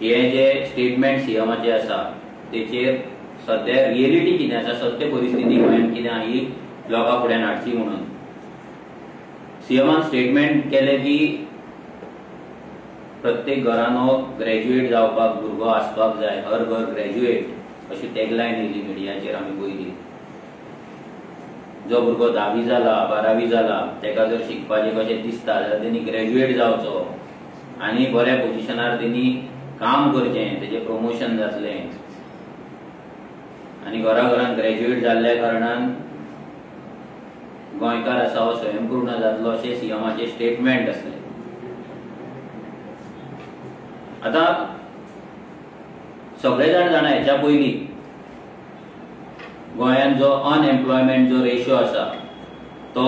हे जे स्टेटमेंट सीएमाचे आसा तेचेर सध्या रियलिटी कितें आसा, सत्य परिस्थिती गोंयांत कितें आहा ही लोकां फुड्यान हाडची म्हणून सीएमान स्टेटमेंट केले की प्रत्येक घरान हो ग्रॅज्युएट जावपाक भुरगो आसपाक जाय, हर घर ग्रॅज्युएट अशी टॅगलायन येयली मिडियाचेर आमी पयली. जो भुरगो 10वी जाला 12वी जाला तेका जर शिकपाचें कशें दिसता जाल्यार तेणी ग्रॅज्युएट जावचो आनी बऱ्या पोझिशनार तेणी काम करचें, तेजें प्रमोशन जातलें. आनी घराघरान ग्रॅज्युएट जाल्ल्या कारणान गोंयकार आसा हो स्वयंपूर्ण जातलो अशें सीएमाचें स्टेटमेंट आसलें. आता सगळे जाण जाणा हेच्या पयलीं गोंयांत जो अनएम्प्लॉयमेंट जो रेशो आसा तो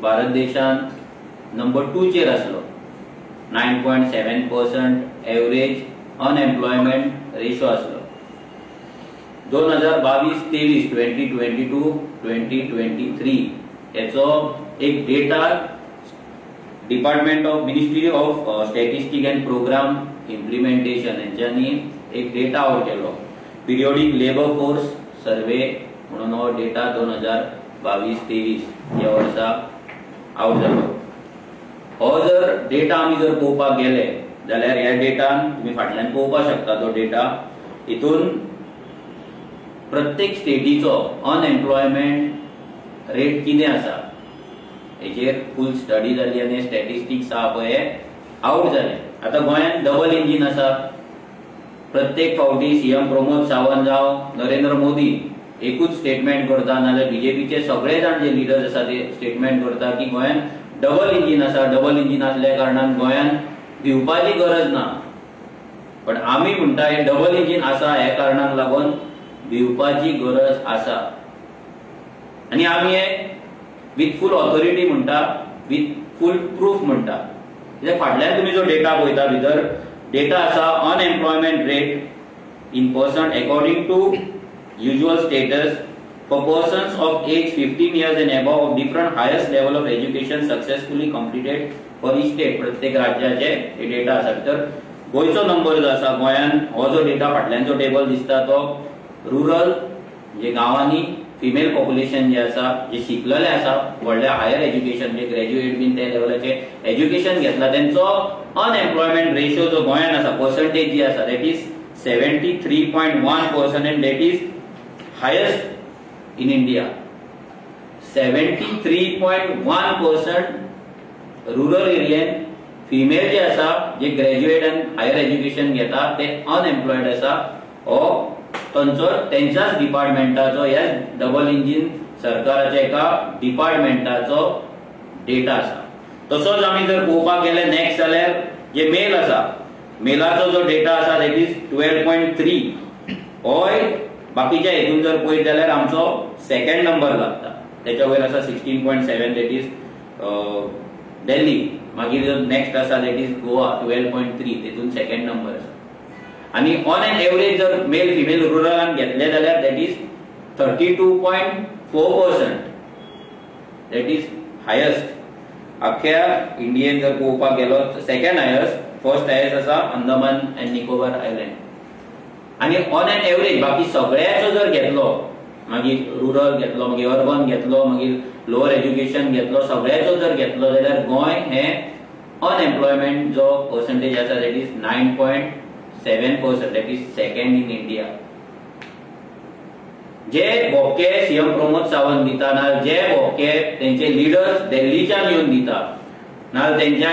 भारत देशांत नंबर 2 चेर आसलो. 9.7% एवरेज अनएम्प्लॉयमेंट रेशो आसलो. 2022-23 2022-2023 हेचो एक data department of ministry of statistic and program implementation हेंच्यांनी एक डेटा आउट केलो. पिरियोडिक लेबर फोर्स सर्वे म्हणून हो डेटा 2022-23 ह्या वर्सा आउट जालो. हो जर डेटा आमी जर पळोवपाक गेले जाल्यार ह्या डेटान तुमी फाटल्यान पळोवपाक शकता तो डेटा. हितून प्रत्येक स्टेटीचो अनएम्प्लॉयमेंट रेट कितें आसा हेचेर फुल स्टडी जाली आनी स्टॅटिस्टिक्स आहा पळय हे आउट जाले. आता गोंयांत डबल इंजिन आसा. प्रत्येक फावटी सीएम प्रमोद सावंत जावं नरेंद्र मोदी एकूच स्टेटमेंट करता नाल्यार बीजेपीचे सगळे जाण जे लिडर्स आसा ते स्टेटमेंट करता की गोंयांत डबल इंजिन आसा. डबल इंजिन आसल्या कारणान गोंयांत भिवपाची गरज ना. पण आमी म्हणटा हे डबल इंजिन आसा ह्या कारणाक लागून भिवपाची गरज आसा. आनी आमी हे विथ फुल ऑथॉरिटी म्हणटा, विथ फुल प्रूफ म्हणटा. फाटल्यान तुमी जो डेटा पळयता भितर डेटा आसा unemployment rate in percent according to usual status for persons of age 15 years and above of different highest level of education successfully completed for each state. प्रत्येक राज्याचे हे डेटा आसा. भितर गोंयचो नंबर जो आसा गोंयांत हो जो डेटा फाटल्यान जो टेबल दिसता तो रुरल जे गांवांनी फिमेल पॉप्युलेशन जे आसा जे शिकलेले आसा व्हडल्या हायर एज्युकेशन जे ग्रॅज्युएट बीन त्या लेवलाचे एज्युकेशन घेतला तेंचो अनएम्प्लॉयमेंट रेशो जो गोंयांत आसा पर्संटेज जी आसा that is 73.1% and that is highest in India. 73.1% rural एरियेन फिमेल जे आसा जे ग्रॅज्युएट आनी हायर एज्युकेशन घेता ते अनएम्प्लॉयड आसा. हो तेंच्याच डिपार्टमेंटाचो ह्या डबल इंजिन सरकाराच्या एका डिपार्टमेंटाचो डेटा आसा. तसोच आमी जर पळोवपाक गेले नेक्स्ट जाल्यार जे मेल आसा मेलाचो जो डेटा आसा दॅट इज 12.3. होय बाकीच्या हेतून जर पळयत जाल्यार आमचो सेकंड नंबर लागता. त्याच्या वयर आसा 16.7 दॅट इज दिल्ली. मागीर जो नेक्स्ट आसा दॅट इज गोवा 12.3 तेतून सेकंड नंबर आसा. आणि ऑन एन एवरेज जर मेल फिमेल रुरलान घेतले जाल्यार that is 32.4%. That is highest अख्ख्या इंडियेन जर पळोवपाक गेलो सेकंड हायस्ट. फर्स्ट हायस्ट आसा अंदमान अँड निकोबार आयलँड. आणि ऑन एन एवरेज बाकी सगळ्याचो जर घेतलो मागीर रुरल घेतलो मागीर अर्बन घेतलो मागीर लोअर एज्युकेशन घेतलो सगळ्याचो जर घेतलो जाल्यार गोंय हे अनएम्प्लॉयमेंट जो पर्संटेज आसा that is 9.7%. That is second in India. जे भोके सीएम प्रमोद सावंत दिता ना जे भोके तेंचे लिडर्स दिल्लीच्यान येवन दिता ना तेंच्या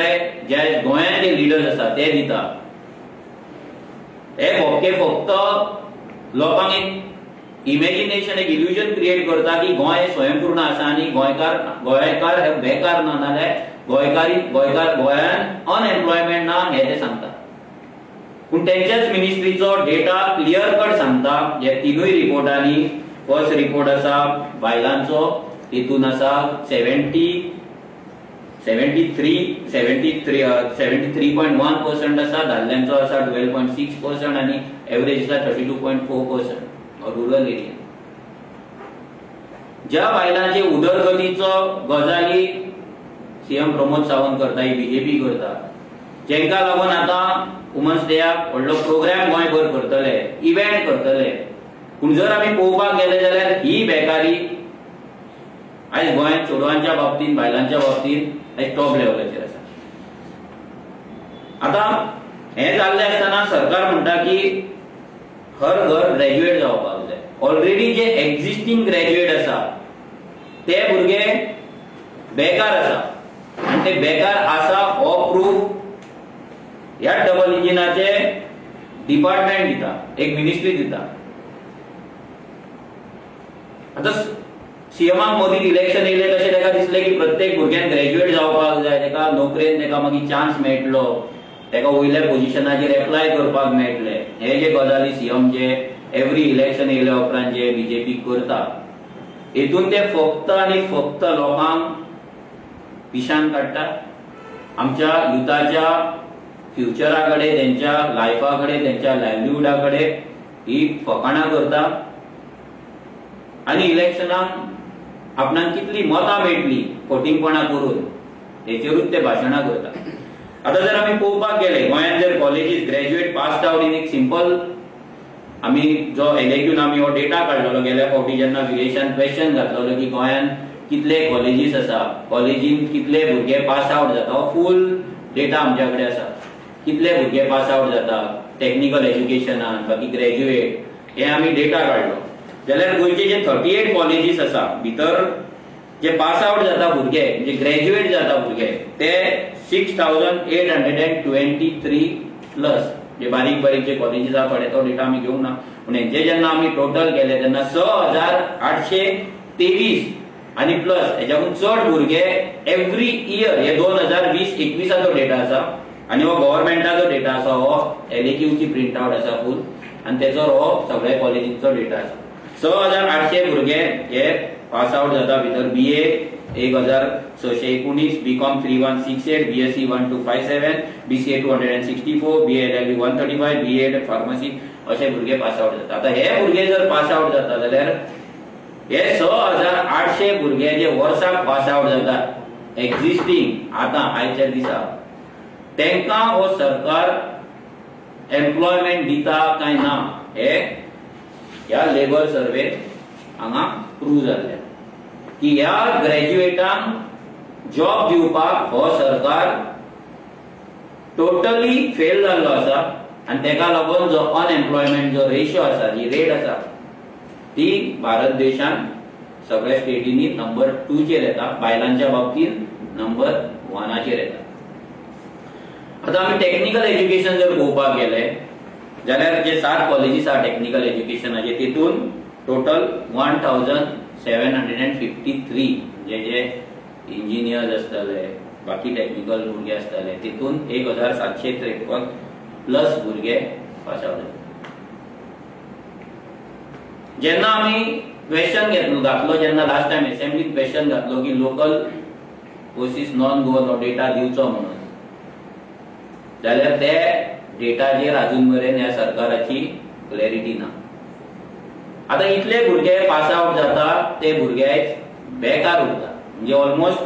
जे गोंयांत जे लिडर्स आसा ते दिता. हे भोके फक्त लोकांक एक इमॅजिनेशन एक इल्युजन क्रिएट करता की गोंय स्वयंपूर्ण आसा आनी गोंयकार हे बेकार ना नाल्यार गोंयांत अनएम्प्लॉयमेंट ना हे ते सांगता. पूण तेंच्याच मिनिस्ट्रीचो डेटा क्लियर कट सांगता हे तिनूय रिपोर्टांनी. फर्स्ट रिपोर्ट आसा बायलांचो तितून आसा 73.1% आसा. दादल्यांचो आसा 12.6% आनी एवरेज आसा 32.4% रुरल एरिया. ज्या बायलांचे उदरगतीचो गजाली सीएम प्रमोद सावंत करता ही बीजेपी करता जेंका लागून आता वुमन्स डेक व्हडलो प्रोग्राम गोंयभर करतले, इव्हेंट करतले, पूण जर आमी पळोवपाक गेले जाल्यार ही बेकारी आयज गोंयांत चेडवांच्या बाबतींत बायलांच्या बाबतींत आयज टॉप लेवलाचेर आसा. आता हे जाल्ले आसतना सरकार म्हणटा की हर घर ग्रॅज्युएट जावपाक जाय. ऑलरेडी जे एक्झिस्टिंग ग्रॅज्युएट आसा ते भुरगे बेकार आसा आनी ते बेकार आसा हो प्रूफ ह्या डबल इंजिनाचे डिपार्टमेंट दिता, एक मिनिस्ट्री दिता. आता सीएमाक मोदीक इलेक्शन येयले तशें ताका दिसलें की प्रत्येक भुरग्यान ग्रॅज्युएट जावपाक जाय, ताका नोकरेन ताका मागीर चान्स मेळटलो, ताका वयल्या पोझिशनाचेर एप्लाय करपाक मेळटले. हे जे गजाली सीएम जे एव्हरी इलेक्शन येयल्या उपरांत जे बीजेपी करता हेतून ते फक्त आनी फक्त लोकांक पिशान काडटा. आमच्या युथाच्या फ्युचरा कडेन, त्यांच्या लायफा कडेन, त्यांच्या लायव्हलीहुडा कडेन ही फकाणां करता आनी इलेक्शनाक आपणाक कितली मतां मेळटली फटिंगपणां करून हेचेरूच ते भाशणां करता. आता जर आमी पळोवपाक गेले गोंयांत जर colleges graduate passed out in एक सिंपल आमी जो एलेक्यून आमी हो डेटा काडलेलो गेल्या फावटी जेन्ना विरेशान क्वेश्चन घातलेलो की गोंयांत कितले कॉलेजीस आसा, कॉलेजीन कितले भुरगे पास आउट जाता, हो फूल डेटा आमच्या कडेन आसा. कितले भुरगे पास आउट जाता टेक्निकल एज्युकेशनान, बाकी ग्रॅज्युएट, हे आमी डेटा काडलो जाल्यार गोंयचे जे 38 कॉलेजीस आसा भितर जे पास आउट जाता भुरगे, जे ग्रॅज्युएट जाता भुरगे ते 6823 प्लस. जे बारीक बारीक जे कॉलेजीस आहा पळय तो डेटा आमी घेवंक ना, पूण हेंचे जेन्ना आमी टोटल केले तेन्ना 6823 आनी प्लस हेच्याकून चड भुरगे एव्हरी इयर, हे 2020-21 डेटा आसा आनी हो गव्हर्नमेंटाचो डेटा आसा, हो एलएक्यूची प्रिंट आउट आसा फूल आनी तेचो हो सगळ्या कॉलेजींचो डेटा आसा. 6800 भुरगे हे पास आउट जाता भितर BA 1619, BCom 3168, BSc 1257, BCA 264, BA LLB 135, BEd pharmacy अशे भुरगे पास आउट जाता. आता हे भुरगे जर पास आउट जाता जाल्यार हे 6800 भुरगे जे वर्साक पास आउट जातात एक्झिस्टिंग आता आयच्या दिसा तांकां हो सरकार एम्प्लॉयमेंट दिता काय ना हे ह्या लेबर सर्वे हांगा प्रूव्ह जाल्ले की ह्या ग्रॅज्युएटांक जॉब दिवपाक हो सरकार टोटली फेल जाल्लो आसा आनी तेका लागून जो अनएम्प्लॉयमेंट जो रेशियो आसा, जी रेट आसा ती भारत देशान सगळ्या स्टेटींनी नंबर 2 चेर येता, बायलांच्या बाबतींत नंबर 1 चेर येता. आता आमी टेक्निकल एज्युकेशन जर पळोवपाक गेले जाल्यार जे 7 कॉलेजीस आहा टेक्निकल एज्युकेशनाचे तितून टोटल 1753 जे इंजिनियर्स आसतले, बाकी टेक्निकल भुरगे आसतले तितून 1753 प्लस भुरगे पास आउट जाले. जेन्ना आमी क्वेश्चन घातलो जेन्ना लास्ट टाइम असेंब्लीत क्वेश्चन घातलो की लोकल कोर्सीस नॉन गोवन हो डेटा दिवचो म्हणून, जाल्यार ते डेटाचेर अजून मेरेन ह्या सरकाराची क्लॅरिटी ना. आता इतले भुरगे पास आउट जाता ते भुरगे बेकार उरता, म्हणजे ऑलमोस्ट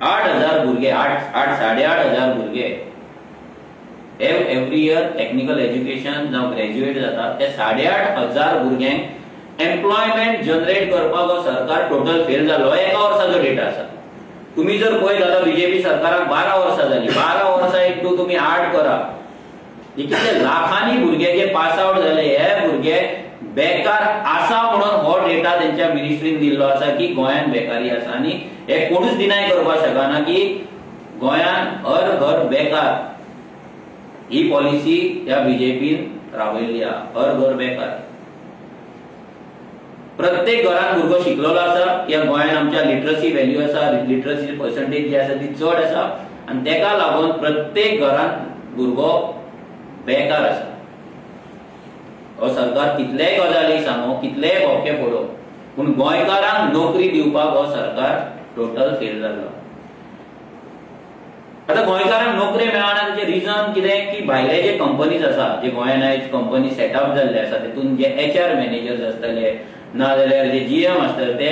8000 भुरगे 8,500 भुरगे एव्हरी इयर टेक्निकल एज्युकेशन जावं ग्रॅज्युएट जाता. ते 8,500 भुरग्यांक एम्प्लॉयमेंट जनरेट करपाक हो सरकार टोटल फेल जालो. एका वर्साचो डेटा आसा. तुम्ही जर पळयत जाल्यार बीजेपी सरकाराक 12 वर्सां जाली, 12 वर्सां इंटू तुम्ही 8 करा, कितले लाखांनी भुरगे जे पास आउट जाले हे भुरगे बेकार आसा म्हणून हो डेटा त्यांच्या मिनिस्ट्रीन दिल्लो आसा की गोंयांत बेकारी आसा. आनी हे कोणूच डिनाय करपाक शकना की गोंयांत हर घर बेकार ही पॉलिसी ह्या बीजेपीन राबयल्ली आहा. हर घर बेकार. प्रत्येक घरात भुरगो शिकलेलो आसा. या गोंयांत आमच्या लिटरसी व्हॅल्यू आसा, लिटरसी पर्सेंटेज जी आसा ती चड आसा आनी तेका लागून प्रत्येक घरात भुरगो बेकार आसा. हो सरकार कितलेय गजाली सांगो, कितलेय भोके फोडो, पूण गोंयकारांक नोकरी दिवपाक हो सरकार टोटल फेल जाल्लो. आता गोंयकारांक नोकरी मेळना ताचे रिजन कितें की भायले जे कंपनीज आसा, जे गोंयांत आयज कंपनी सेटअप जाल्ले आसा तितून जे HR मॅनेजर्स आसतले नाजाल्यार जे GM आसतले ते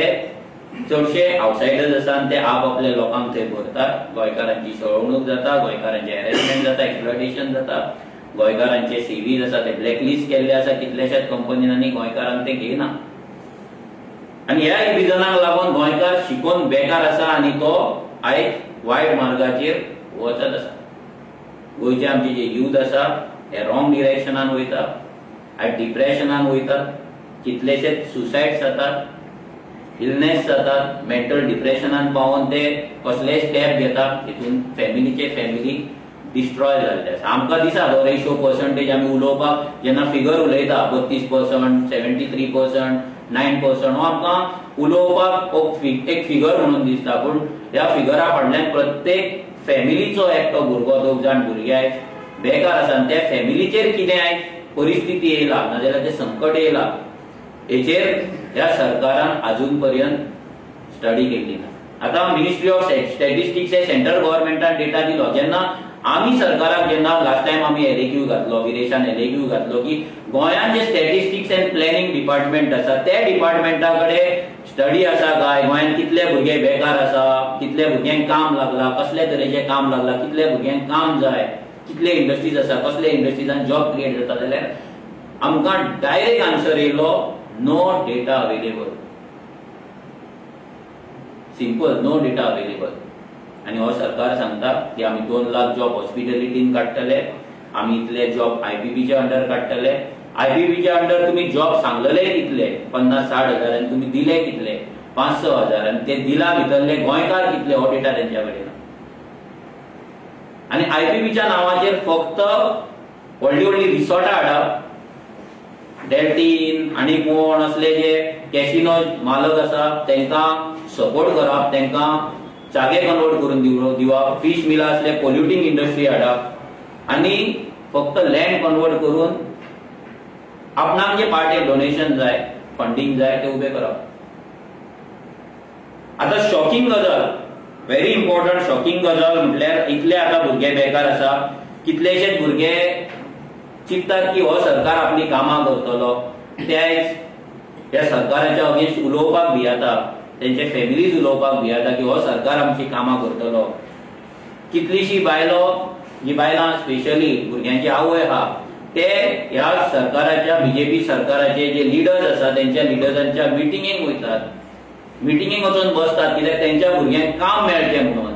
चडशे आउटसायडर्स आसा आनी ते आपल्या लोकांक थंय भरतात. गोंयकारांची सळवणूक जाता, गोंयकारांचे हॅरेसमेंट जाता, एक्सप्लॉयटेशन जाता, गोंयकारांचे सीव्हीज आसा ते ब्लॅकलिस्ट केल्ले आसा कितल्याशाच कंपनींनी, गोंयकारांक ते घेयना. आनी ह्या रिजनाक लागून गोंयकार शिकून बेकार आसा आनी तो आयज वायट मार्गाचेर वचत आसा. गोंयचे आमचे जे यूथ आसा हे रॉंग डिरेक्शनान वयता, आयज डिप्रेशनान वयतात, कितलेशेच सुसायड्स जातात, इलनेस जातात, मेंटल डिप्रेशनान पावून ते कसलेय स्टेप घेतात, हितून फॅमिली डिस्ट्रॉय जाल्ले आसा. आमकां दिसा तो रेशो पर्संटेज आमी उलोवपाक जेन्ना फिगर उलयता 32%, 73%, 9% हो आमकां उलोवपाक एक फिगर म्हणून दिसता, पूण ह्या फिगरा फाटल्यान प्रत्येक फॅमिलीचो एकटो भुरगो 2 जाण भुरगे आयज बेकार आसा. त्या फॅमिलीचेर कितें आयज परिस्थिती येयला नाजाल्यार ते संकट येयला हेचेर ह्या सरकारान अजून पर्यंत स्टडी केल्ली ना. आता मिनिस्ट्री ऑफ स्टॅटिस्टिक्स हे सेंट्रल गव्हर्नमेंटान डेटा दिलो. जेन्ना आमी सरकाराक जेन्ना लास्ट टायम आमी एलएक्यू घातलो, विरेशान एलएक्यू घातलो की गोंयान जे स्टॅटिस्टिक्स एंड प्लॅनिंग डिपार्टमेंट आसा त्या डिपार्टमेंटा कडेन स्टडी आसा काय, गोंयान कितले भुरगे बेकार आसा, कितले भुरग्यांक काम लागला, कसले तरेचे काम लागला, कितले भुरग्यांक काम जाय, कितले इंडस्ट्रीज आसा, कसले इंडस्ट्रीजान जॉब क्रिएट जाता, जाल्यार आमकां डायरेक्ट आन्सर येयलो no data available. Simple, no data available. आणि हो सरकार सांगता की आमी 2 लाख जॉब हॉस्पिटॅलिटीन काडटले, आमी इतले जॉब आयपीपीच्या अंडर काडटले. आयपीपीच्या अंडर तुम्ही जॉब सांगलेले कितले 50-60 हजार आनी तुम्ही दिले कितले 5-6 हजार आनी ते दिला भितरले गोंयकार कितले हो डेटा तेंच्या कडेन. आणि आयपीपीच्या नावाचेर फक्त व्हडली रिसॉर्टां हाडप, डेल्टीन आणि कोण असले जे कॅसिनो मालक आसा तांकां सपोर्ट करप, तांकां जागे कन्वर्ट करून दिवप, फिश मिला असले पोल्युटिंग इंडस्ट्री हाडप आनी फक्त लँड कन्वर्ट करून आपणाक जे पार्टे डोनेशन जाय, फंडिंग जाय ते उबे करप. आता शॉकिंग गजाल, व्हेरी इम्पॉर्टंट शॉकिंग गजाल म्हटल्यार इतले आता भुरगे बेकार आसा, कितलेशेच भुरगे चिंततात की हो सरकार आपली कामां करतलो, ते आयज ह्या सरकाराच्या अगेन्स्ट उलोवपाक भियेता, तेंचे फॅमिलीज उलोवपाक भियेता की हो सरकार आमची कामां करतलो. कितलीशी बायलो, जी बायलां स्पेशली भुरग्यांची आवय आहा ते ह्या सरकाराच्या बीजेपी सरकाराचे जे लिडर्स आसा त्यांच्या लिडर्सांच्या मिटिंगेक वयतात, मिटिंगेक वचून बसतात कित्याक त्यांच्या भुरग्यांक काम मेळचें म्हणून.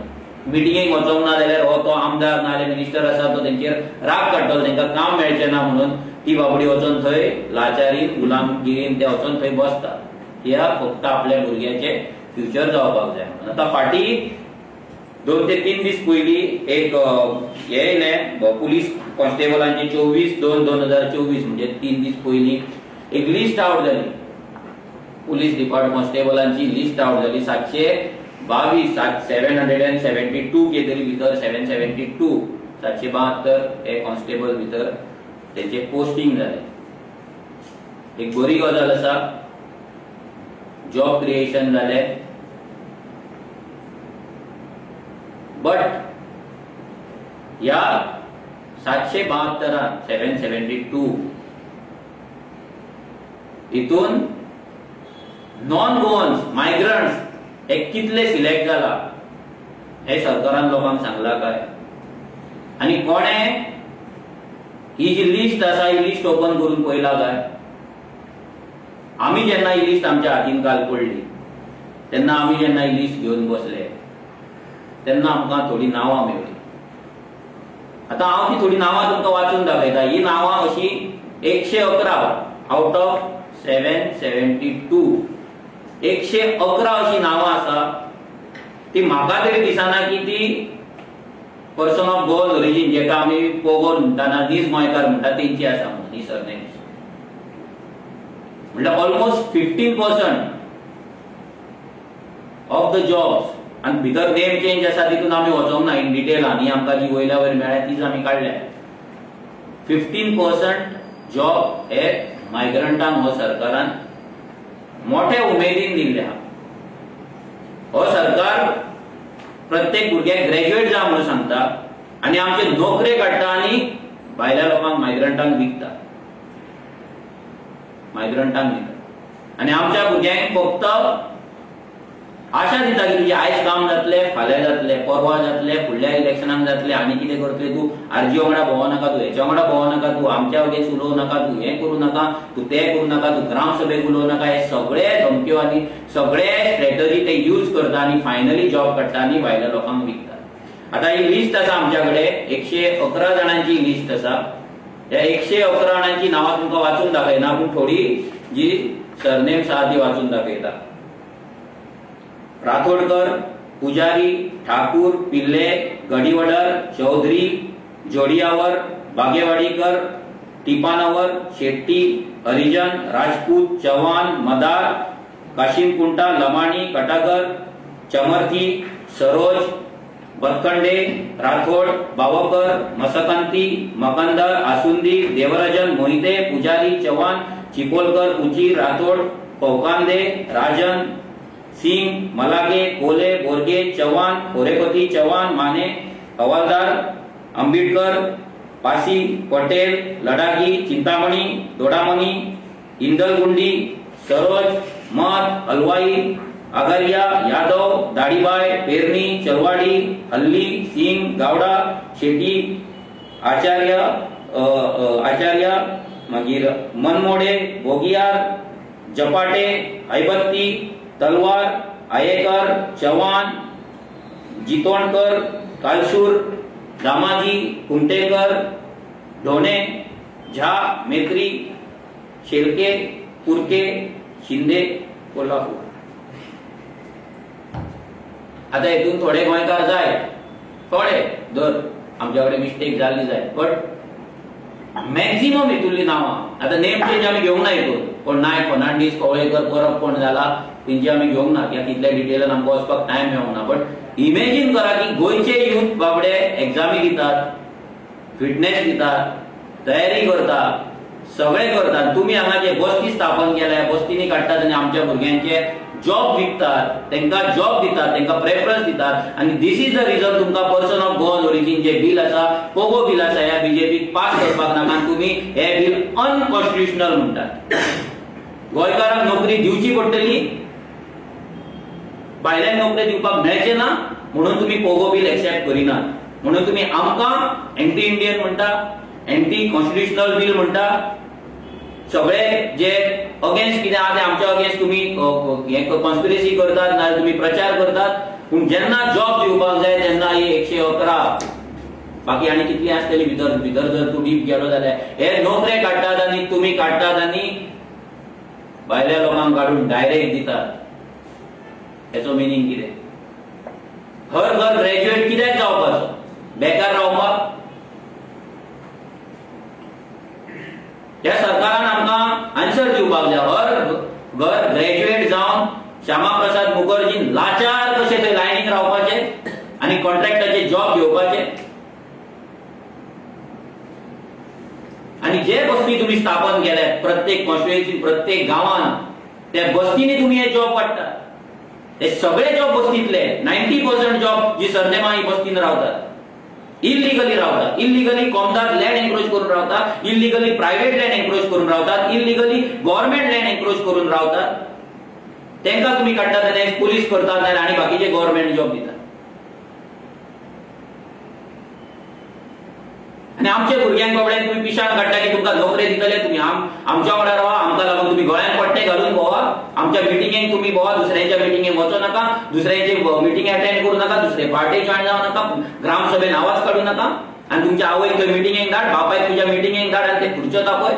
मिटिंगेक वचोंक ना जाल्यार हो तो आमदार नाजाल्यार मिनिस्टर आसा तो तेंचेर राग काडटलो, तांकां काम मेळचें ना म्हणून ती बाबडी वचून थंय लाचारीन गुलामगिरीन ते वचून थंय बसतात. ह्या फक्त आपल्या भुरग्याचे फ्युचर जावपाक जाय म्हणून. आता फाटीं 2 ते 3 दीस पयली एक हे येयले पुलीस कॉन्स्टेबलांची 24/2/2024 म्हणजे 3 दीस पयली एक लिस्ट आउट जाली, पुलीस डिपार्टमेंट कॉन्स्टेबलांची लिस्ट आउट जाली. 772 के तरी भितर 772 772 हे कॉन्स्टेबल भितर तेचे पोस्टिंग जाले. एक बरी गजाल आसा, जॉब क्रिएशन जाले. बट या 772 772 हितून नॉन गोवन्स मायग्रंट्स हे कितले सिलेक्ट जाला हे सरकारान लोकांक सांगला काय? आणि कोणे ही जी लिस्ट आसा ही लिस्ट ओपन करून पळयला काय? आमी जेन्ना ही लिस्ट आमच्या हातीन काल पडली तेन्ना आमी जेन्ना ही लिस्ट घेवन बसले तेन्ना आमकां थोडी नांवां मेळ्ळी. आता हांव ती थोडी नांवां तुमकां वाचून दाखयता. ही नांवां अशी 111 आउट ऑफ 772 111 अशी नांवां आसा. ती म्हाका तरी दिसना की ती पर्सन ऑफ गोवन ओरिजीन जेका आमी पोगोन म्हणटाना नीज गोंयकार म्हणटा तेंची आसा म्हणून ही सरनेम्स. म्हणल्यार ऑलमोस्ट 15% ऑफ द जॉब्स आणि भितर नेम चेंज आसा तितून आमी वचोंक ना इन डिटेल आनी आमकां जी वयल्या वयर मेळ्ळ्या तीच आमी काडल्या. 15% जॉब हे मायग्रंटांक हो सरकारान मोठ्या उमेदीन दिल्ले आहा. हो सरकार प्रत्येक भुरग्याक ग्रॅज्युएट जा म्हणून सांगता आनी आमचे नोकरे काडटा आनी भायल्या लोकांक मायग्रंटांक विकता. आनी आमच्या भुरग्यांक फक्त आशा दिता की तुझे आयज काम जातले, फाल्यां जातले, परवा जातले, फुडल्या इलेक्शनाक जातले, आनी कितें करतले तूं, आरजी वांगडा भोंवो नाका तूं, हेच्या वांगडा भोंवो नाका तूं, आमच्या वगेच उलोवं नाका तूं, हें करूं नाका तूं, तें करूं नाका तूं, ग्राम सभेक उलोवं नाका, हे सगळे धमक्यो आनी सगळे स्ट्रॅटजी ते यूज करता आनी फायनली जॉब काडटा आनी भायल्या लोकांक विकता। आतां ही लिस्ट आसा आमच्या कडेन 111 जाणांची लिस्ट आसा। ह्या 111 जाणांची नांवां तुमकां वाचून दाखयना, पूण थोडी जी सरनेम्स आहा ती वाचून दाखयता। राठोडकर, पुजारी, ठाकूर, पिल्ले, गडीवडर, चौधरी, जोडियावर, बागेवाडीकर, टिपानावर, शेट्टी, हरिजन, राजपूत, चव्हाण, मदार, काशिम कुंटा, लमाणी, कटाकर, चमर्थी, सरोज, बतखंडे, राठोड, बावकर, मसकांती, मकंदर, आसुंदी, देवराजन, मोहिते, पुजारी, चव्हाण, चिपोलकर, उची, राठोड, पौकांदे, राजन, सिंग, मलागे, कोले, बोरगे, चव्हाण, होरेपती, चव्हाण, माने, हवालदार, आंबेडकर, पासी, पटेल, लडागी, चिंतामणी, दोडामणी, इंदलगुंडी, सरोज, मत, हलवाई, आगारिया, यादव, दाडीबाई, पेरणी, चरवाडी, हल्ली, सिंग, गावडा, शेट्टी, आचार्य मागीर मनमोडे, बोगियार, जपाटे, ऐबत्ती, तलवार, आयेकर, चव्हाण, जितोणकर, कालसूर, दामाजी, कुंटेकर, ढोणे, झा, मेत्री, शेलके, कुरके, शिंदे, कोल्हापूर। आता हेतून थोडे गोंयकार जाय, थोडे दर आमच्याकडे मिस्टेक जाल्ली जाय, बट मॅक्झिमम हेतुंतली नांवां आता नेम चेंज आमी घेवंक ना हेतून, कोण नायक, फर्नांडीस, कवळेकर, परब कोण जाला तेंची आमी घेवंक ना, कित्याक तितल्या डिटेलान आमकां वचपाक टायम मेळोंक ना। बट इमॅजिन करा की गोंयचे यूथ बाबडे एग्जामी दितात, फिटनेस दितात, तयारी करतात, सगळे करतात। तुम्ही हांगा जे बस्ती स्थापन केल्या, बस्तीनी काडटात आनी आमच्या भुरग्यांचे जॉब विकतात, तांकां जॉब दितात, तांकां प्रेफरन्स दितात, आनी दिस इज द रिजन तुमकां पर्सन ऑफ गोवन ओरिजिन जे बिल आसा, पोगो बिल आसा, ह्या बीजेपीक पास करपाक नाका आनी तुमी हे बिल अनकॉन्स्टिट्युशनल म्हणटात। गोंयकारांक नोकरी दिवची पडटली, भायल्यांक नोकरी दिवपाक मेळचे ना म्हणून तुमी पोगो बिल एक्सेप्ट करिनात, म्हणून तुमी आमकां एंटी इंडियन म्हणटा, एंटी कॉन्स्टिट्युशनल बिल म्हणटा, सगळे जे अगेन्स्ट कितें आहा ते आमच्या अगेन्स्ट तुमी हे कॉन्स्पिरसी करतात ना तुमी प्रचार करतात। पूण जेन्ना जॉब दिवपाक जाय तेन्ना ही 111 बाकी आनी कितली आसतली भितर भितर जर तूं डीप गेलो जाल्यार हे नोकरे काडटात आनी तुमी काडटात आनी भायल्या लोकांक काडून डायरेक्ट दितात। हेचो मिनींग कितें? हर घर ग्रॅज्युएट कित्याक जावपाचो? बेकार रावपाक? ह्या सरकारान आमकां आन्सर दिवपाक जाय। हर घर ग्रॅज्युएट जावन श्यामा प्रसाद मुखर्जीन लाचार कशे थंय लायनीक रावपाचे आनी कॉन्ट्रॅक्टाचे जॉब घेवपाचे, आनी जे बस्ती तुमी स्थापन केल्यात प्रत्येक कॉन्स्टिट्युएन्सी प्रत्येक गांवांत त्या बस्तींनी तुमी हे जॉब काडटात। हे सगळे जॉब बस्तींतले 90% जॉब जी सरनेमा ही बस्तीन रावतात, इल्लिगली रावतात, इल्लिगली कॉमदार लँड एन्क्रोच करून रावतात, इल्लिगली प्रायव्हेट लँड एन्क्रोच करून रावतात, इल्लिगली गव्हर्नमेंट लँड एन्क्रोच करून रावतात। तांकां तुमी काडटात आनी पुलीस करतात आनी बाकीचे गव्हर्नमेंट जॉब दितात। आनी आमच्या भुरग्यांक बाबड्यांक तुमी पिशाण काडटा की तुमकां नोकरी दितले, तुमी आमच्या वांगडा रावा, आमकां लागून तुमी गोळ्यान पट्टे घालून भोंवा, आमच्या मिटिंगेक तुमी भोंवा, दुसऱ्यांच्या मिटिंगेक वचो नाका, दुसऱ्यांची मिटिंग अटेंड करूं नाका, दुसरे पार्टी जॉइन जावं नाका, ग्रामसभेन आवाज काडूं नाका, आनी तुमच्या आवयक थंय मिटिंगेक धाड, बापायक तुज्या मिटिंगेक धाड आनी ते खुर्च्यो तापय।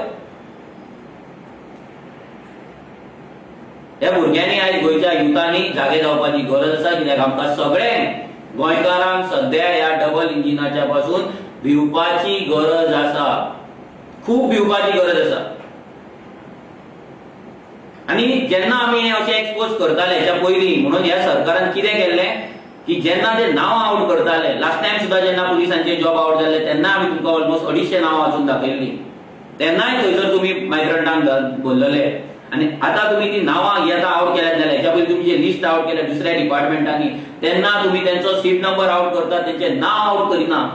ह्या भुरग्यांनी आयज गोंयच्या युथांनी जागे जावपाची गरज आसा, कित्याक आमकां सगळ्यांक गोंयकारांक सध्या ह्या डबल इंजिनाच्या पासून भिवपाची गरज आसा, खूब भिवपाची गरज आसा। आनी जेन्ना आमी हे अशें एक्सपोज करताले हेच्या पयलीं म्हणून ह्या सरकारान कितें केल्लें की जेन्ना ते नांव आउट करताले, लास्ट टायम सुद्दां जेन्ना पुलिसांचे जॉब आउट जाल्ले तेन्ना आमी तुमकां ऑलमोस्ट 250 नांवां वाचून दाखयल्लीं, तेन्नाय थंयसर तुमी मायग्रंटांक भरलेले, आनी आतां तुमी ती नांवां येता आउट केल्यात जाल्यार हेच्या पयलीं तुमी जे लिस्ट आउट केल्या दुसऱ्या डिपार्टमेंटांनी तेन्ना तुमी तेंचो सीट नंबर आउट करतात, तेंचे नांव आउट करिना,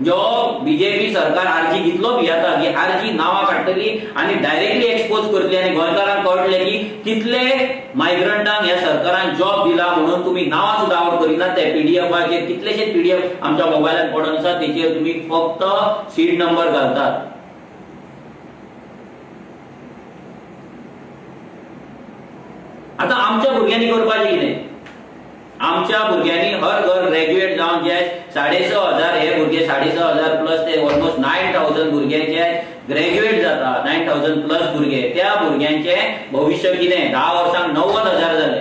जो बीजेपी सरकार आरजी कितलो भियेता की आरजी नावा काडटली आणि डायरेक्टली एक्सपोज करतली आणि गोंयकारांक कळटले की कितले मायग्रंटांक ह्या सरकारान जॉब दिला म्हणून तुम्ही नावा सुद्धा आउट करिना. ते पीडीएफाचेर कितलेशेच पीडीएफ आमच्या मोबायलात पडून आसा, तेचेर तुम्ही फक्त सीट नंबर घालतात. आता आमच्या भुरग्यांनी करपाचें कितें? आमच्या भुरग्यांनी हर घर ग्रॅज्युएट जावन जे 6,500 हे भुरगे 6,500 प्लस ते ऑलमोस्ट 9,000 भुरग्यांचे ग्रॅज्युएट जाता. 9,000 प्लस भुरगे, त्या भुरग्यांचे भविष्य कितें? 10 वर्सांक 90,000 जाले.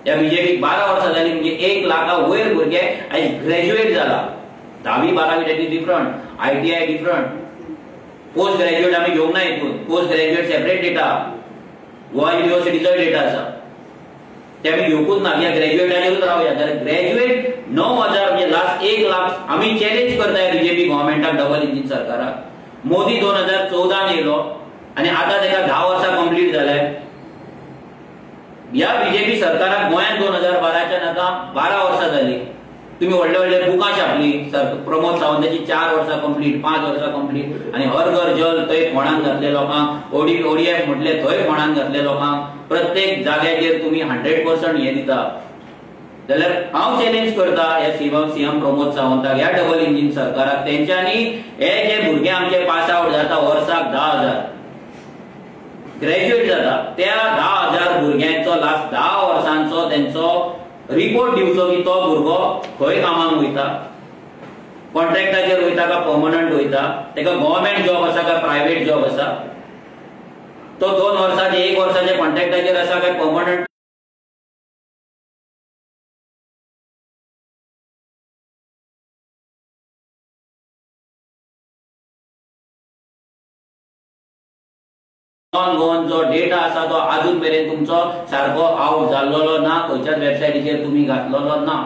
त्या बीजेपीक 12 वर्सां जाली म्हणजे 1 लाखा वयर भुरगे आयज ग्रॅज्युएट जाला. 10वी 12वी data is different, ITI different, post graduate आमी घेवंक ना. हितून post graduate separate data, Goa युनिव्हर्सिटीचो डेटा आसा, ते आमी घेवकूच ना. या ग्रॅज्युएटाचेरूच रावया. जाल्यार ग्रॅज्युएट 9,000 म्हणजे लास्ट 1 लाख आमी चॅलेंज करताय बीजेपी गव्हर्नमेंटाक, डबल इंजिन सरकाराक. मोदी 2014 येयलो आणि आता तेका 10 वर्सां कंप्लीट जाल्या. या बीजेपी सरकाराक गोंयांत 2012च्या नंतर 12 वर्सां जाली. तुम्ही व्हडले व्हडले बुकां छापली. प्रमोद सावंताची 4 वर्सां कंप्लीट, 5 वर्सां कंप्लीट, आणि हर घर जल थंय फोंडान घातले लोकांक. ODF म्हटले थंय फोंडान घातले लोकांक. प्रत्येक जाग्याचेर तुम्ही 100% हे दिता. जाल्यार हांव चॅलेंज करता ह्या सीएम प्रमोद सावंताक, ह्या डबल इंजिन सरकाराक, तेंच्यांनी हे जे भुरगे आमचे पास आउट जाता वर्साक 10,000 ग्रॅज्युएट जाता, त्या 10,000 भुरग्यांचो लास्ट 10 वर्सांचो तेंचो रिपोर्ट दिवचो की तो भुरगो खंय कामाक वयता, कॉन्ट्रॅक्टाचेर वयता का पर्मनंट वयता, तेका गव्हर्नमेंट जॉब आसा काय प्रायव्हेट जॉब आसा, तो 2 वर्साचे 1 वर्साचे कॉन्ट्रॅक्टाचेर आसा काय पर्मनंट जो डेटा आसा तो अजून मेरेन तुमचो सारको आउट जाल्लो ना, खंयच्याच वेबसायटीचेर तुम्ही घातलेलो ना.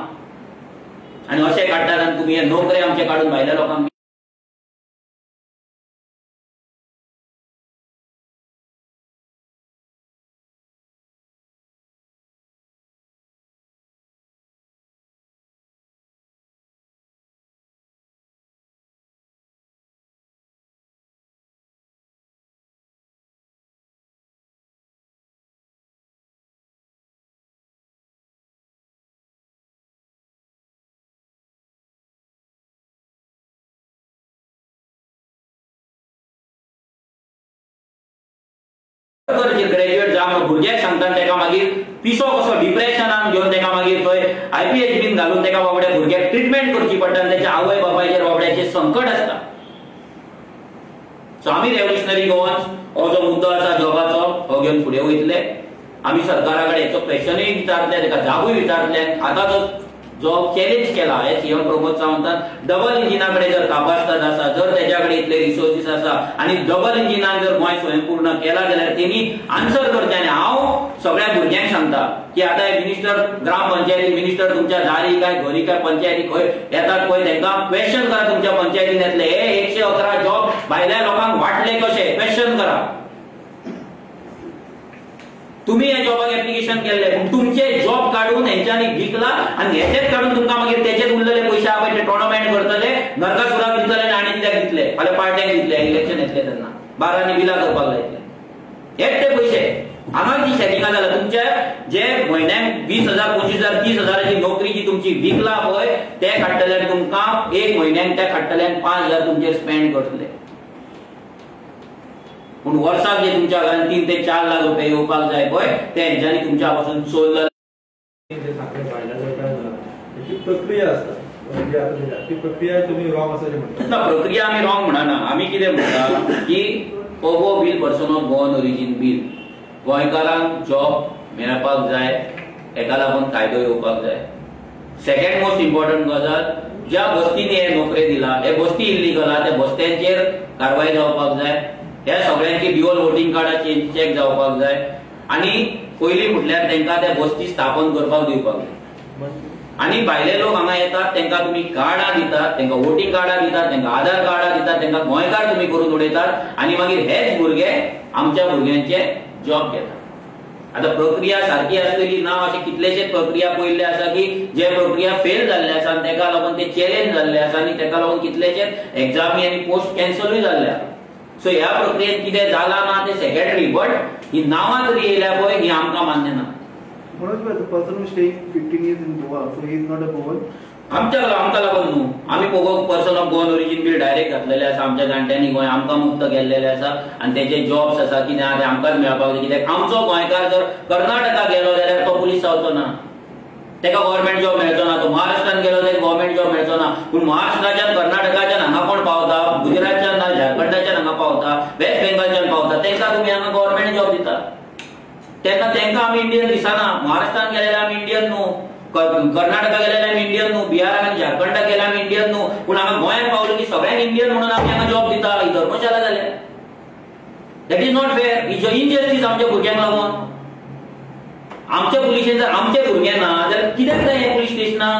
आणि अशें काडटात आनी तुम्ही हे नोकरी आमचे काडून भायल्या लोकांक ग्रॅज्युएट जावन भुरग्याक सांगतात तेका मागीर पिसो कसो डिप्रेशनान घेवन तेका मागीर थंय IPH बीन घालून तेका बाबड्या भुरग्याक ट्रीटमेंट करची पडटा आनी तेच्या आवय बापायचेर बाबड्याचेर संकट आसता. सो आमी रेव्होल्युशनरी गोवन्स हो जो मुद्दो आसा जॉबाचो हो घेवन फुडें वयतले. आमी सरकारा कडेन हेचो क्वेश्चनूय विचारतले, तेका जापूय विचारतले. आता जो चॅलेंज केला हे सीएम प्रमोद सावंतान, डबल इंजिनाकडे जर कापासतात आसा, जर त्याच्याकडे इतले रिसोर्सीस आसा आणि डबल इंजिनान जर गोंय स्वयंपूर्ण केला जाल्यार तेणी आन्सर करचे. आणि हांव सगळ्या भुरग्यांक सांगता की आता मिनिस्टर, ग्रामपंचायती मिनिस्टर तुमच्या दारी काय घरी काय पंचायती खंय येतात पळय, तेंका क्वेश्चन करा तुमच्या पंचायतीन येतले हे 111 जॉब भायल्या लोकांक वाटले कशे, क्वेश्चन करा. तुम्ही या जॉबाक ऍप्लिकेशन केले पण तुमचे जॉब काढून हेंच्यांनी विकला आणि हेचेच काढून तुमका मागीर तेचेच उरलेले पैसे आवे ते टोर्नामेंट करतले, नरकासुराक दितले आणि आनी कित्याक दितले, फाल्यां पार्ट्यांक दितले, इलेक्शन येतले तेन्ना बारांनी बिलां करपाक लायतले. हेच ते पैसे हांगा जी सेटिंगां जाल्या तुमचे जे म्हयन्याक 20,000 25,000 30,000ची नोकरी जी तुमची विकला पळय ते काडटल्यान तुमकां 1 म्हयन्याक त्या काडटल्यान 5,000 तुमचेर स्पेंड करतले. पण वर्साक जे तुमच्या घरात 3 ते 4 लाख रुपये येवपाक जाय पळय ते हेंच्यांनी तुमच्या पासून चोरलं. प्रक्रिया असता ती प्रक्रिया तुम्ही रॉंग असा म्हणता ना. प्रक्रिया आमी रॉंग म्हणना. आमी कितें म्हणटा की पगो बील पर्सन गोवन ओरिजीन बील, गोंयकारांक जॉब मेळपाक जाय, हेका लागून कायदो येवपाक जाय. सेकंड मोस्ट इम्पॉर्टंट गजाल, ज्या बस्तींनी हे नोकरी दिला हे बस्ती इल्लीगल आहा, त्या बस्त्यांचेर कारवाई जावपाक जाय. ह्या सगळ्यांची ड्युअल वोटिंग कार्डाची चेक जावपाक जाय आणि पयलीं म्हटल्यार तेंका त्या बस्ती स्थापन करपाक दिवपाक जाय. आणि भायले लोक हांगा येतात तेंका तुम्ही कार्डां दितात, तेंका वोटिंग कार्डां दितात, तेंका आधार कार्डां दितात, तेंका गोंयकार तुम्ही करून उडयतात आणि मागीर हेच भुरगे आमच्या भुरग्यांचे जॉब घेतात. आता प्रक्रिया सारखी आसतली ना अशें कितलेशेच प्रक्रिया पयल्ले आसा की जे प्रक्रिया फेल जाल्ले आसा आनी तेका लागून ते चॅलेंज जाल्ले आसा आनी तेका लागून कितलेशेच एग्जामी आनी पोस्ट कॅन्सलूय जाल्ले आसा. सो ह्या प्रक्रियेत कितें जाला ना ते सेकंडरी, बट ही नांवां तरी येयल्या पळय ही आमकां मान्य ना. The person who is staying 15 years in Goa, so he is not a Goan. आमच्या लागून न्हू, आमी person of Goan origin bill direct घातलेले आसा. आमच्या जाणट्यांनी गोंय आमकां मुक्त केल्लेले आसा आनी तेचे जॉब्स आसा कितें आहा ते आमकांच मेळपाक जाय. कित्याक आमचो गोंयकार जर कर्नाटका गेलो जाल्यार तो पुलीस जावचो ना, तेका गव्हर्मेंट जॉब मेळचो ना. तो महाराष्ट्रान गेलो जाल्यार गव्हर्मेंट जॉब मेळचो ना. पूण महाराष्ट्राच्यान कर्नाटकाच्यान हांगा कोण पावता, गुजरातच्यान ना झारखंडाच्यान हांगा पावता, वेस्ट बेंगॉलच्यान पावता, तेंकां तुमी हांगा गव्हर्मेंट जॉब दिता. तेंकां आमी इंडियन दिसाना. महाराष्ट्रान गेले जाल्यार आमी इंडियन न्हू, कर्नाटका गेले जाल्यार आमी इंडियन न्हू, बिहाराक आनी झारखंडाक गेले आमी इंडियन न्हू. पूण हांगा गोंयांत पावलो की सगळ्यांक इंडियन म्हणून आमी हांगा जॉब दिता. ही धर्मशाला जाल्या. That is not fair. He injustice आमच्या भुरग्यांक लागून. आमच्या पुलिशेन जर आमचे भुरगे ना जाल्यार कित्याक जाय हे पुलीस स्टेशनां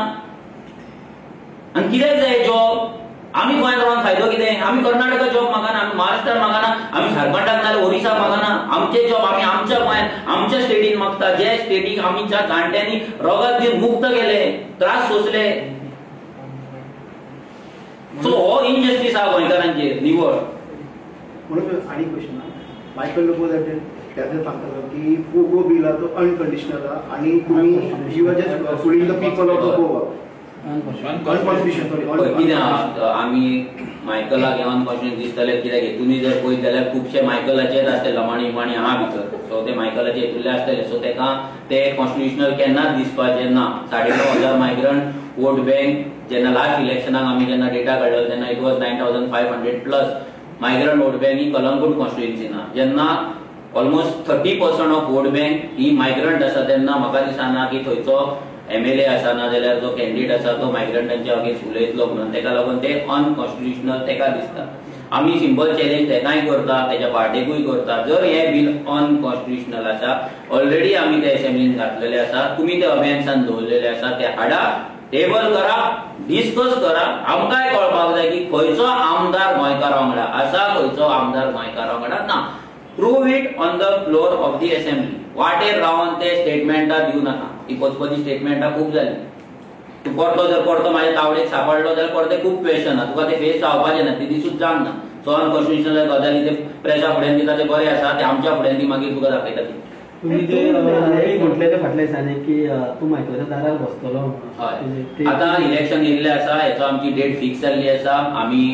आनी कित्याक जाय जॉब? आमी गोंयांत रावन फायदो कितें? आमी कर्नाटका जॉब मागना, आमी महाराष्ट्रान मागना, आमी झारखंडाक नाल्यार ओरिसाक मागना. आमचे जॉब आमी आमच्या गोंयांत आमच्या स्टेटीन मागता, जे स्टेटीक आमच्या जाणट्यांनी रगत दिवन मुक्त केले, त्रास सोंसले. सो हो इनजस्टीस आहा गोंयकारांचेर निवड. म्हणून आणि क्वेश्चन मायकल लोबो त्याचे सांगतात की पोगो बिल तो अनकंडिशनल आणि तुम्ही you are just fooling the people of the Goa कितें आमी मायकलाक घेवन क्वेश्चन दिसतले कित्याक हेतूनी जर पळयत जाल्यार खुबशे मायकलाचेच आसले लमाणी माणी आहा भितर. सो ते मायकलाचे हेतूंतले आसतले. सो तेका ते कॉन्स्टिट्युशनल केन्नाच दिसपाचें ना. 9,500 मायग्रंट वोट बँक जेन्ना लास्ट इलेक्शनाक आमी जेन्ना डेटा काडलो तेन्ना it was 9,500 plus migrant vote bank ही कलंगूट कॉन्स्टिट्युएन्सीना. जेन्ना ऑलमोस्ट 30% ऑफ वोट बँक ही मायग्रंट आसा तेन्ना म्हाका दिसना की थंयचो MLA आसा ना जाल्यार जो कॅन्डिडेट आसा तो मायग्रंटांच्या अगेन्स्ट उलयतलो म्हणून. तेका लागून ते अनकॉन्स्टिट्युशनल तेका दिसता. आमी सिंपल चॅलेंज तेकाय करता, तेच्या पार्टेकूय करता. जर हे बिल अनकॉन्स्टिट्युशनल आसा, ऑलरेडी आमी ते असेंब्लीन घातलेले आसा, तुमी ते अभ्यासान दवरलेले आसा, ते हाडा, टेबल करा, डिस्कस करा. आमकांय कळपाक जाय की खंयचो आमदार गोंयकार वांगडा आसा, खंयचो आमदार गोंयकार वांगडा ना. Prove it on the floor of the assembly. वाटेर रावन ते स्टेटमेंटां दिवं नाका. ही पचपची स्टेटमेंटां खूब जाली. तूं परतो म्हाज्या तावडेक सांपडलो जाल्यार परते खूब क्वेश्चन आहा. तुका ते फेस जावपाचें ना, ती दिसूच जावंक ना. सो अनकॉन्स्टिट्युशनल गजाली ते प्रेसा फुड्यान दिता ते बरे आसा, ते आमच्या फुड्यान ती मागीर तुका दाखयता ती. तुम्ही जे म्हटले ते फाटल्या दिसांनी की तूं मायकलाच्या दारार बसतलो. आतां इलेक्शन येयल्लें आसा, हेचो आमची डेट फिक्स जाल्ली आसा. आमी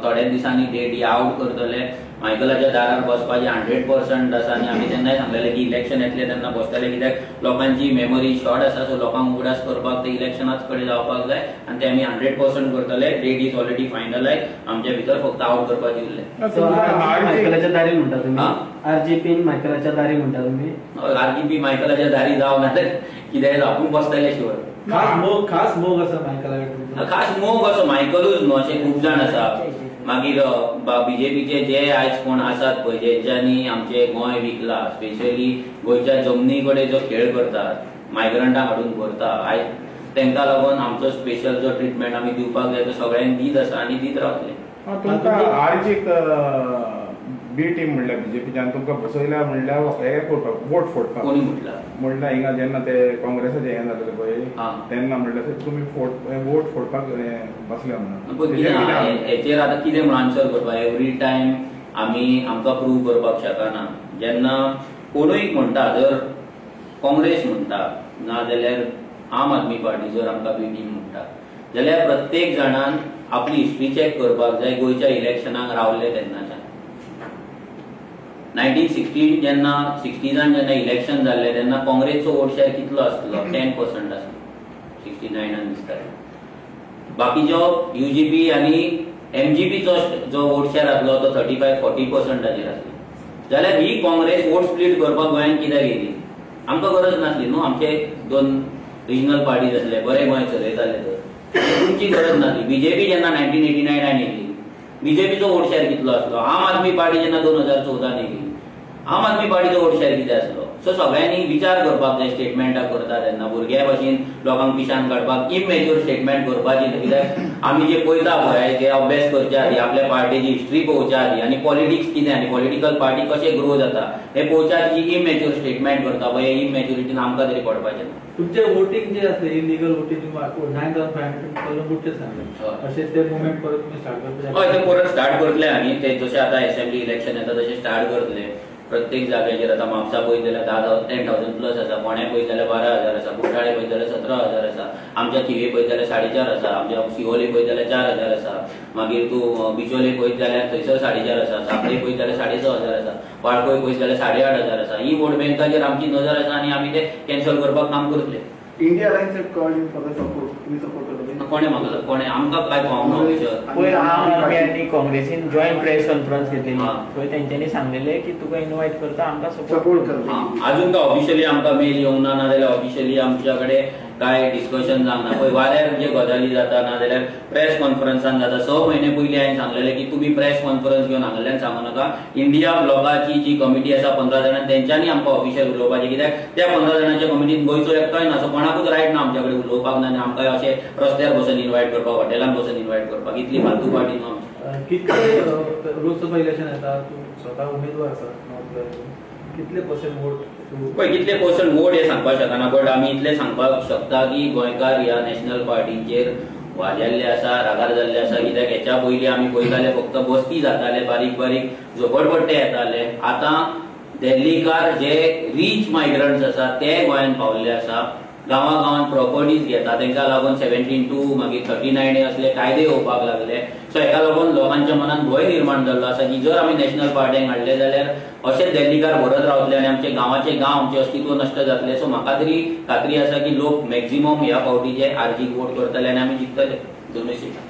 थोड्या दिसांनी डेट आउट करतले. मायकलाच्या दारार बसपाचें 100% आसा आनी आमी तेन्नाय सांगलेलें की इलेक्शन येतलें तेन्ना बसतले. कित्याक लोकांची मेमरी शॉर्ट आसा. सो लोकांक उगडास करपाक ते इलेक्शनाच कडेन जावपाक जाय आनी ते आमी 100% करतले. Date is already finalise. आमच्या भितर फक्त आउट करपाचें उरलें. मायकलाच्या दारी म्हणटा तुमी, RGP मायकलाच्या दारी म्हणटा तुमी. RGP मायकलाच्या दारी जावं ना कितें जावं, पूण बसतले शिवर. खास मोग आसा मायकला. खास मोग असो मायकलूच न्हू, अशे खूब जाण आसा. मागीर बीजेपीचे जे आयज कोण आसात पळय, जेंच्यांनी आमचे गोंय विकला, स्पेशली गोंयच्या जमनी कडेन जो खेळ करतात, मायग्रंटांक हाडून व्हरता, आयज तेंका लागून आमचो स्पेशल जो ट्रिटमेंट आमी दिवपाक जाय तो सगळ्यांक दीत आसा आनी दीत रावतले. तुमकां आरजीक बी टीम म्हणल्यार बीजेपीच्यान तुमकां बसयल्या म्हणल्यार हे करपाक वोट फोडपाक कोणी म्हटला म्हणल्यार हिंगा जेन्ना ते काँग्रेसाचे हें जालेलें पळय तेन्ना म्हणल्यार तुमी वोट फोडपाक बसल्या म्हणून. हेचेर आतां कितें म्हणून आन्सर करपाक? एवरी टायम आमी आमकां प्रूव करपाक शकना. जेन्ना कोणूय म्हणटा, जर काँग्रेस म्हणटा नाजाल्यार आम आदमी पार्टी जर आमकां बी टीम म्हणटा जाल्यार प्रत्येक जाणान आपली हिस्ट्री चॅक करपाक जाय. गोंयच्या इलेक्शनाक रावले तेन्नाच्यान 1960 जेन्ना 60s जेन्ना इलेक्शन जाल्ले तेन्ना काँग्रेसचो वोट शेअर कितलो आसलो? 10% आसलो 69 दिसताले. बाकीचो UGP आनी MGPचो जो वोट शेअर आसलो तो 35-40% आसलो. जाल्यार ही काँग्रेस वोट स्प्लीट करपाक गोंयांत कित्याक येयली? आमकां गरज नासली न्हू. आमचे 2 रिजनल पार्टीज आसले, बरे गोंय चलयताले, तर तुमची गरज नासली. बीजेपी जेन्ना 1989 येयली, बीजेपीचो वोट शेअर कितलो आसलो? आम आदमी पार्टी जेन्ना 2014 येयली, आम आदमी पार्टीचो वोट शेअर कितें आसलो. सो सगळ्यांनी विचार करपाक जाय स्टेटमेंटाक करता तेन्ना भुरग्या भाशेन लोकांक पिशान काडपाक इमॅच्युअर स्टेटमेंट करपाची न्हय. कित्याक आमी जे पळयता पळय ते अभ्यास करच्या आदी आपल्या पार्टीची हिस्ट्री पळोवच्या आदी आनी पॉलिटिक्स कितें आनी पॉलिटिकल पार्टी कशें ग्रो जाता हे पळोवच्या आदी जी इमॅच्युअर स्टेटमेंट करता पळय हे इमॅच्युरिटीन आमकां तरी पडपाचें ना. तुमचे वोटिंग जे असले इलिगल वोटिंग 9,500 वोटचे सांगले अशें ते मुवमेंट परत तुम्ही स्टार्ट करतले. हय ते परत स्टार्ट करतले आमी. ते जशें आतां असेंब्ली इलेक्शन येता तशें स्टार्ट करतले. प्रत्येक जाग्याचेर आतां म्हापसा पळयत जाल्यार 10,000 प्लस आसा. फोंड्या पळयत जाल्यार 12,000 आसा. कुट्टाळे पळयत जाल्यार 17,000 आसा. आमच्या थिवे पळयत जाल्यार 4,500 आसा. आमच्या शिवोले पळयत जाल्यार 4,000 आसा. मागीर तूं बिचोले पळयत जाल्यार थंयसर 4,500 आसा. सांखळे पळयत जाल्यार 6,500 आसा. वाळपय पळयत जाल्यार 8,500 आसा. ही वोट बँकाचेर आमची नजर आसा आनी आमी ते कॅन्सल करपाक काम करतले. India alliance had called in for the support. तुम्ही सपोर्ट करता कोणे म्हाका कोणे आमकां काय पावना. पयर आम आदमी आनी काँग्रेसीन जॉयंट प्रेस कॉन्फरन्स घेतलेली थंय तेंच्यांनी सांगलेले की तुका इन्वायट करता आमकां सपोर्ट करता. अजून काय ऑफिशियली आमकां मेल येवंक ना. नाजाल्यार ऑफिशियली आमच्या कडेन काय डिस्कशन जावंक ना. पळय वाऱ्यार जे गजाली जाता नाजाल्यार प्रेस कॉन्फरन्सान जाता 6 म्हयने पयलीं हांवें सांगलेलें की तुमी प्रेस कॉन्फरन्स घेवन हांगाल्यान सांगू नाका. इंडिया ब्लॉकाची जी कमिटी आसा 15 जाणां तेंच्यांनी आमकां ऑफिशियल उलोवपाचें. कित्याक त्या 15 जाणांच्या कमिटीन गोंयचो एकटोय ना. सो कोणाकूच रायट ना आमच्या कडेन उलोवपाक ना आनी आमकां अशें रस्त्यार बसून इन्वायट करपाक हॉटेलान बसून इन्वायट करपाक इतली फालतू पार्टी न्हू आमची. कितले लोकसभा इलेक्शन येता तूं स्वता उमेदवार आसा नॉर्थ गोव्याचो कितले पर्सेंट वोट पळय कितले पर्सेंट वोट हे सांगपाक शकना. बट आमी इतलें सांगपाक शकता की गोंयकार ह्या नॅशनल पार्टीचेर वाजेल्ले आसा रागार जाल्ले आसा. कित्याक हेच्या पयलीं आमी पळयताले फक्त बस्ती जाताले बारीक बारीक झोपडपट्टे येताले. आतां दिल्लीकार जे रीच मायग्रंट्स आसा ते गोंयांत पावल्ले आसा. गांवागांवांत प्रॉपर्टीज घेता तांकां लागून 17(2) मागीर 39A असले कायदे येवपाक लागले. सो हेका लागून लोकांच्या मनात भंय निर्माण जाल्लो आसा की जर आमी नॅशनल पार्टीक हाडले जाल्यार अशेच दिल्लीकार भरत रावतले आनी आमचे गांवाचे गांव आमचे अस्तित्व नश्ट जातले. सो म्हाका तरी खात्री आसा की लोक मॅक्झिमम ह्या फावटीचे आरजीक वोट करतले आनी आमी जिखतले दोनूय सीटां.